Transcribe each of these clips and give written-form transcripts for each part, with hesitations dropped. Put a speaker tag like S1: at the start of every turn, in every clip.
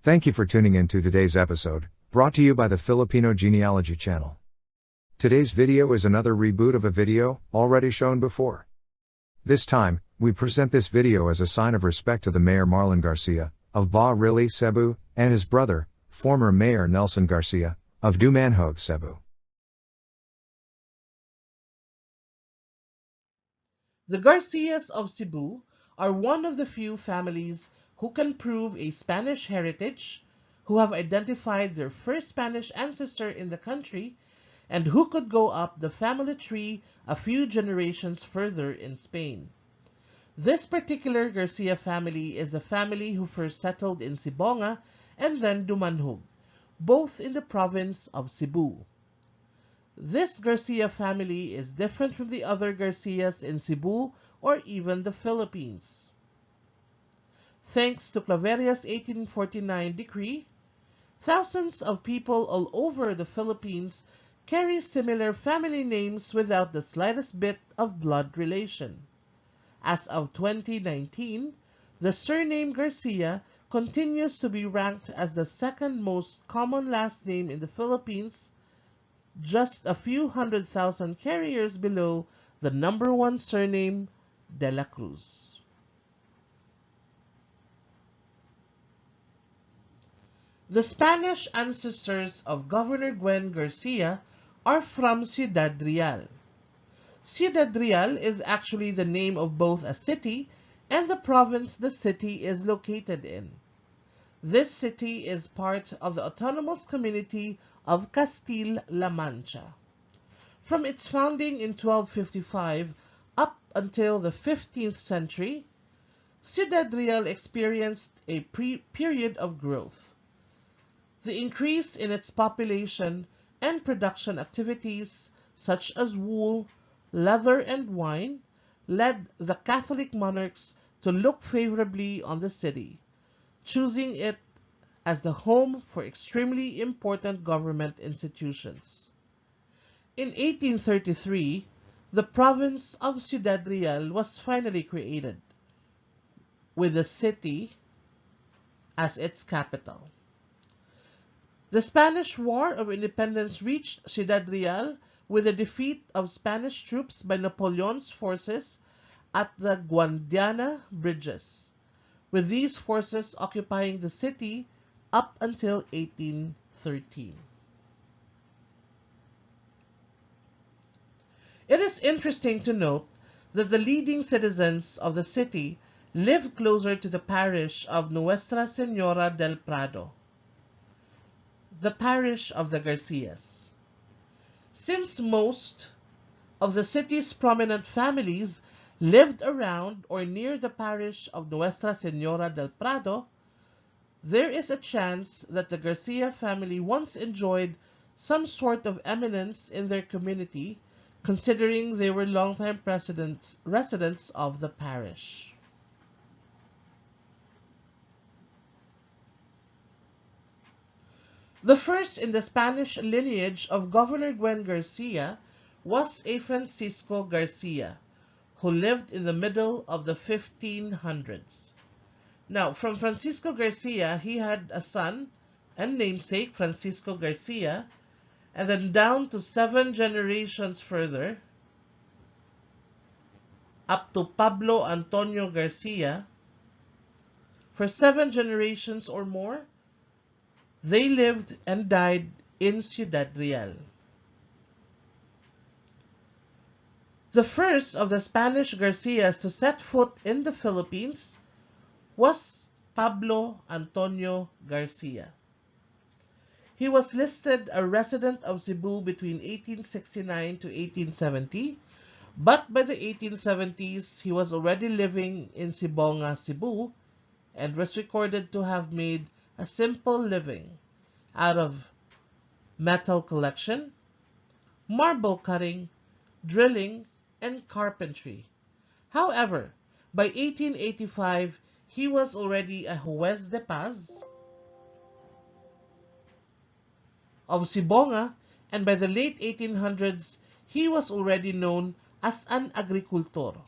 S1: Thank you for tuning in to today's episode, brought to you by the Filipino Genealogy channel. Today's video is another reboot of a video already shown before. This time, we present this video as a sign of respect to the Mayor Marlon Garcia, of Real, Cebu, and his brother, former Mayor Nelson Garcia, of Dumanjug, Cebu.
S2: The Garcias of Cebu are one of the few families who can prove a Spanish heritage, who have identified their first Spanish ancestor in the country, and who could go up the family tree a few generations further in Spain. This particular Garcia family is a family who first settled in Sibonga and then Dumanjug, both in the province of Cebu. This Garcia family is different from the other Garcias in Cebu or even the Philippines. Thanks to Claveria's 1849 decree, thousands of people all over the Philippines carry similar family names without the slightest bit of blood relation. As of 2019, the surname Garcia continues to be ranked as the second most common last name in the Philippines, just a few 100,000 carriers below the number one surname, De la CRUZ. The Spanish ancestors of Governor Gwen Garcia are from Ciudad Real. Ciudad Real is actually the name of both a city and the province the city is located in. This city is part of the autonomous community of Castile-La Mancha. From its founding in 1255 up until the 15th century, Ciudad Real experienced a period of growth. The increase in its population and production activities, such as wool, leather, and wine, led the Catholic monarchs to look favorably on the city, choosing it as the home for extremely important government institutions. In 1833, the province of Ciudad Real was finally created, with the city as its capital. The Spanish War of Independence reached Ciudad Real with the defeat of Spanish troops by Napoleon's forces at the Guadiana Bridges, with these forces occupying the city up until 1813. It is interesting to note that the leading citizens of the city lived closer to the parish of Nuestra Señora del Prado, the parish of the Garcias. Since most of the city's prominent families lived around or near the parish of Nuestra Señora del Prado, there is a chance that the Garcia family once enjoyed some sort of eminence in their community, considering they were longtime residents of the parish. The first in the Spanish lineage of Governor Gwen Garcia was a Francisco Garcia, who lived in the middle of the 1500s. Now, from Francisco Garcia, he had a son and namesake, Francisco Garcia, and then down to 7 generations further, up to Pablo Antonio Garcia. For 7 generations or more, they lived and died in Ciudad Real. The first of the Spanish Garcias to set foot in the Philippines was Pablo Antonio Garcia. He was listed a resident of Cebu between 1869 to 1870, but by the 1870s he was already living in Sibonga, Cebu, and was recorded to have made a simple living out of metal collection, marble cutting, drilling, and carpentry. However, by 1885, he was already a juez de paz of Sibonga, and by the late 1800s, he was already known as an agricultor.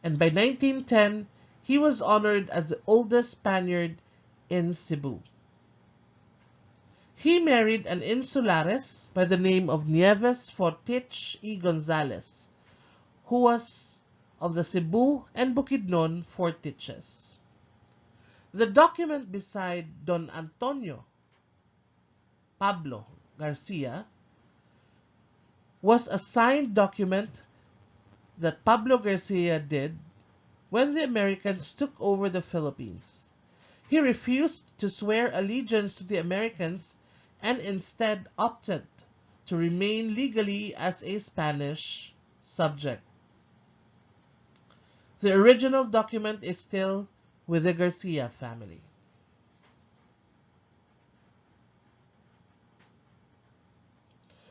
S2: And by 1910, he was honored as the oldest Spaniard in Cebu. He married an insulares by the name of Nieves Fortich y Gonzalez, who was of the Cebu and Bukidnon Fortiches. The document beside Don Antonio Pablo Garcia was a signed document that Pablo Garcia did when the Americans took over the Philippines. He refused to swear allegiance to the Americans and instead opted to remain legally as a Spanish subject. The original document is still with the Garcia family.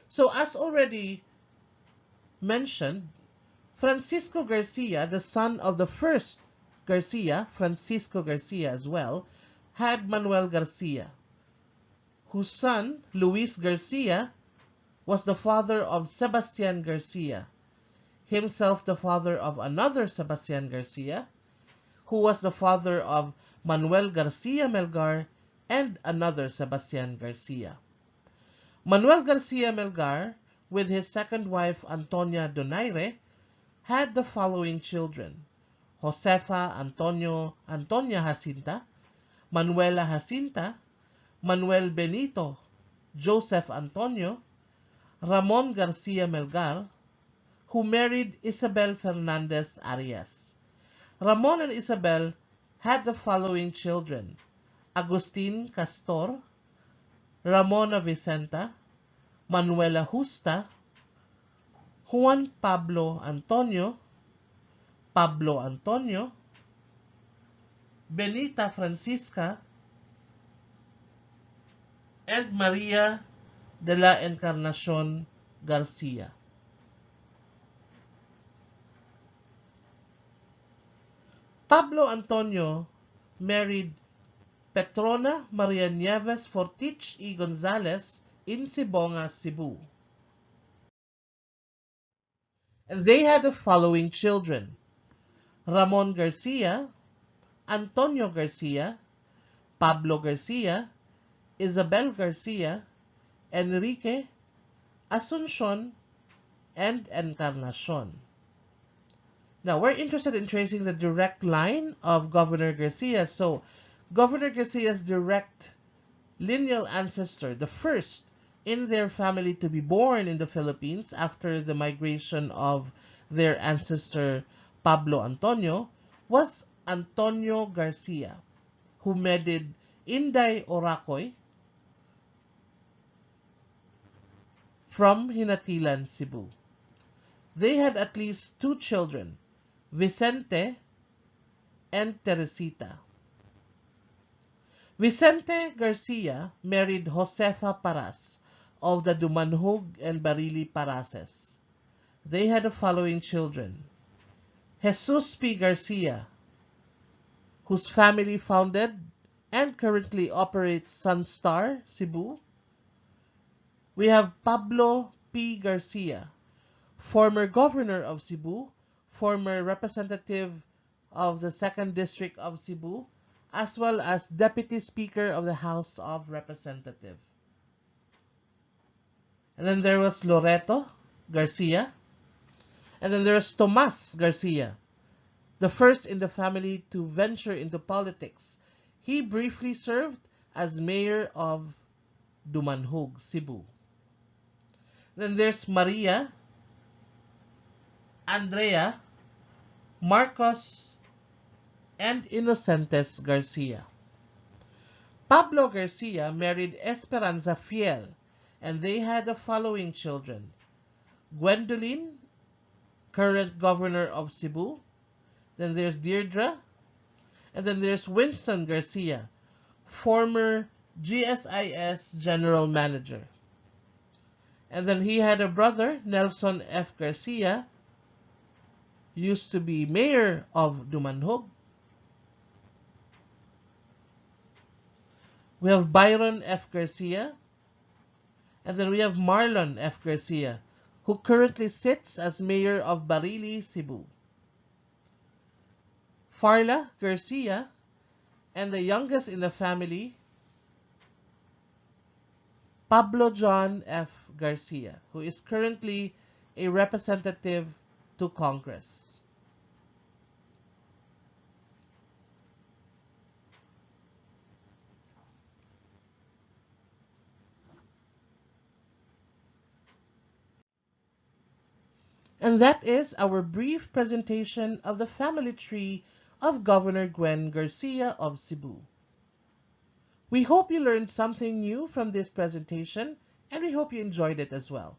S2: So as already mentioned, Francisco Garcia, the son of the first Garcia, Francisco Garcia as well, had Manuel Garcia, whose son, Luis Garcia, was the father of Sebastian Garcia, himself the father of another Sebastian Garcia, who was the father of Manuel Garcia Melgar and another Sebastian Garcia. Manuel Garcia Melgar, with his second wife Antonia Donaire, had the following children: Josefa Antonia Jacinta, Manuela Jacinta, Manuel Benito, Joseph Antonio, Ramon Garcia Melgar, who married Isabel Fernandez Arias. Ramon and Isabel had the following children: Agustin Castor, Ramona Vicenta, Manuela Justa, Juan Pablo Antonio, Pablo Antonio, Benita Francisca, and Maria de la Encarnacion Garcia. Pablo Antonio married Petrona Maria Nieves Fortich y Gonzalez in Sibonga, Cebu. And they had the following children: Ramon Garcia, Antonio Garcia, Pablo Garcia, Isabel Garcia, Enrique, Asuncion, and Encarnacion. Now, we're interested in tracing the direct line of Governor Garcia. So, Governor Garcia's direct lineal ancestor, the first in their family to be born in the Philippines after the migration of their ancestor Pablo Antonio, was Antonio Garcia, who married Inday Oracoy from Hinatilan, Cebu. They had at least two children, Vicente and Teresita. Vicente Garcia married Josefa Paras of the Dumanjug and Barili Parases. They had the following children: Jesus P. Garcia, whose family founded and currently operates Sunstar, Cebu. We have Pablo P. Garcia, former governor of Cebu, former representative of the 2nd District of Cebu, as well as Deputy Speaker of the House of Representatives. And then there was Loreto Garcia. And then there was Tomas Garcia, the first in the family to venture into politics. He briefly served as mayor of Dumanjug, Cebu. Then there's Maria, Andrea, Marcos, and Inocentes Garcia. Pablo Garcia married Esperanza Fiel, and they had the following children: Gwendolyn, current governor of Cebu. Then there's Deirdre, and then there's Winston Garcia, former GSIS general manager. And then he had a brother, Nelson F. Garcia, used to be mayor of Dumanjug. We have Byron F. Garcia, and then we have Marlon F. Garcia, who currently sits as mayor of Barili, Cebu. Farla Garcia and the youngest in the family, Pablo John F. Garcia, who is currently a representative to Congress. And that is our brief presentation of the family tree of Governor Gwen Garcia of Cebu. We hope you learned something new from this presentation, and we hope you enjoyed it as well.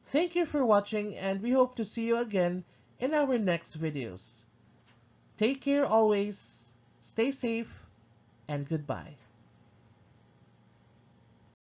S2: Thank you for watching, and we hope to see you again in our next videos. Take care always, stay safe, and goodbye.